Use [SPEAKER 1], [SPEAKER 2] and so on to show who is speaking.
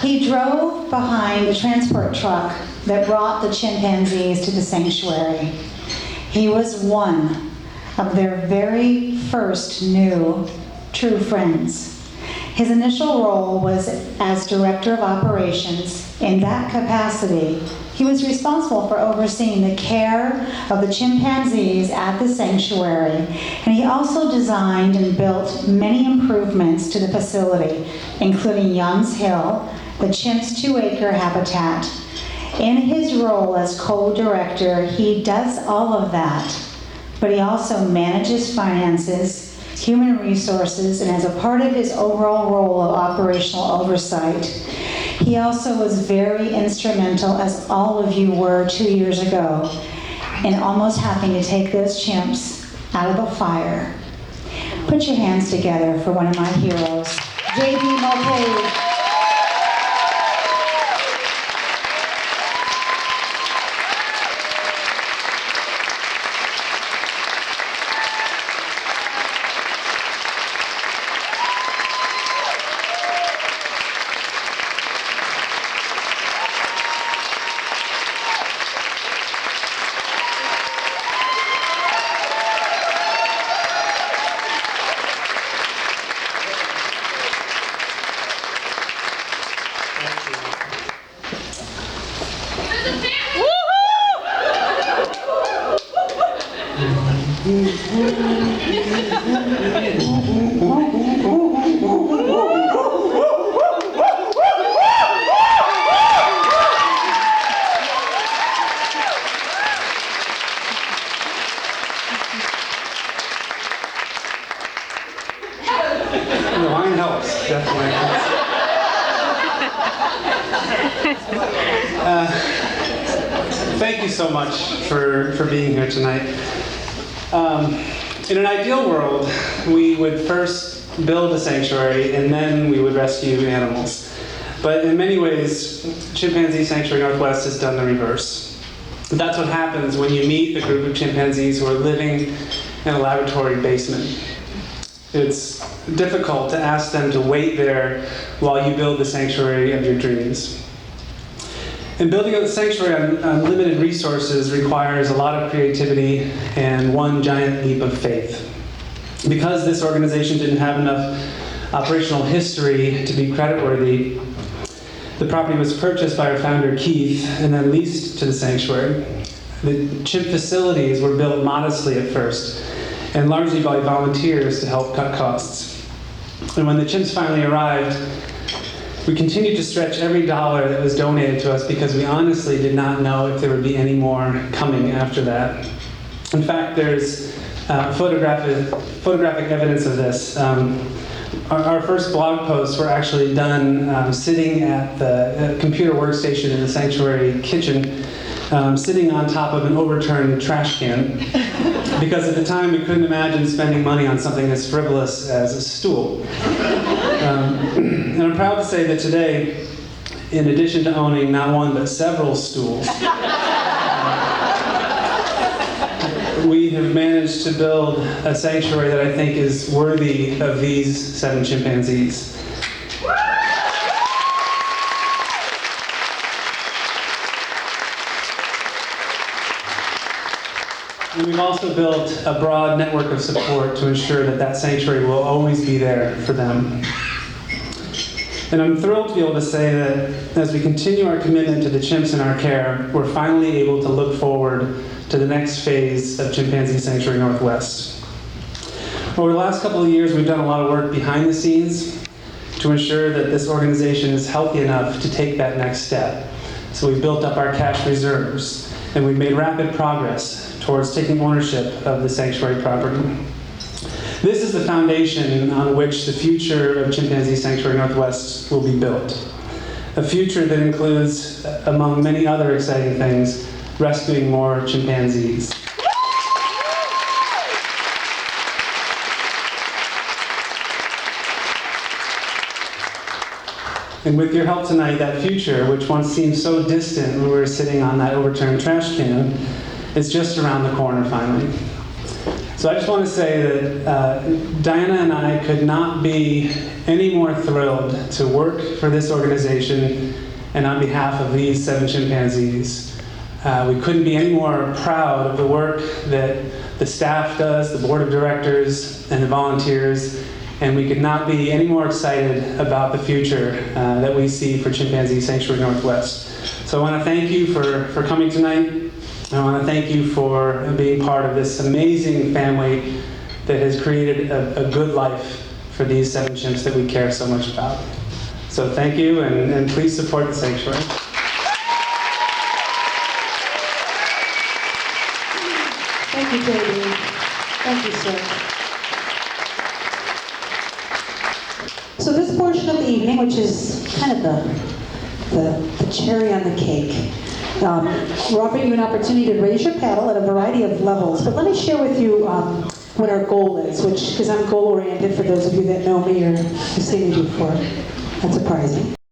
[SPEAKER 1] He drove behind the transport truck that brought the chimpanzees to the sanctuary. He was one of their very first new true friends. His initial role was as director of operations. In that capacity, he was responsible for overseeing the care of the chimpanzees at the sanctuary, and he also designed and built many improvements to the facility, including Young's Hill, the chimps' 2-acre habitat. In his role as co-director, he does all of that, but he also manages finances, human resources, and as a part of his overall role of operational oversight, he also was very instrumental, as all of you were 2 years ago, in almost having to take those chimps out of the fire. Put your hands together for one of my heroes, J.B. Mulcahy.
[SPEAKER 2] The wine helps, definitely. Thank you so much for being here tonight. In an ideal world, we would first build a sanctuary and then we would rescue animals. But in many ways, Chimpanzee Sanctuary Northwest has done the reverse. That's what happens when you meet a group of chimpanzees who are living in a laboratory basement. It's difficult to ask them to wait there while you build the sanctuary of your dreams. And building a sanctuary on limited resources requires a lot of creativity and one giant leap of faith. Because this organization didn't have enough operational history to be creditworthy, the property was purchased by our founder, Keith, and then leased to the sanctuary. The chimp facilities were built modestly at first, and largely by volunteers to help cut costs. And when the chimps finally arrived, we continued to stretch every dollar that was donated to us because we honestly did not know if there would be any more coming after that. In fact, there's photographic evidence of this. Our first blog posts were actually done sitting at the computer workstation in the sanctuary kitchen, sitting on top of an overturned trash can, because at the time we couldn't imagine spending money on something as frivolous as a stool. And I'm proud to say that today, in addition to owning not one but several stools, we have managed to build a sanctuary that I think is worthy of these 7 chimpanzees. And we've also built a broad network of support to ensure that that sanctuary will always be there for them. And I'm thrilled to be able to say that as we continue our commitment to the chimps in our care, we're finally able to look forward to the next phase of Chimpanzee Sanctuary Northwest. Over the last couple of years, we've done a lot of work behind the scenes to ensure that this organization is healthy enough to take that next step. So we've built up our cash reserves, and we've made rapid progress towards taking ownership of the sanctuary property. This is the foundation on which the future of Chimpanzee Sanctuary Northwest will be built. A future that includes, among many other exciting things, rescuing more chimpanzees. And with your help tonight, that future, which once seemed so distant when we were sitting on that overturned trash can, is just around the corner finally. So I just want to say that Diana and I could not be any more thrilled to work for this organization and on behalf of these 7 chimpanzees. We couldn't be any more proud of the work that the staff does, the board of directors, and the volunteers, and we could not be any more excited about the future that we see for Chimpanzee Sanctuary Northwest. So I want to thank you for coming tonight. I want to thank you for being part of this amazing family that has created a good life for these 7 chimps that we care so much about. So thank you, and please support the sanctuary.
[SPEAKER 3] Thank you, J.D. Thank you, sir. So this portion of the evening, which is kind of the cherry on the cake, we're offering you an opportunity to raise your paddle at a variety of levels. But let me share with you what our goal is, because I'm goal-oriented for those of you that know me or have seen me before. That's surprising.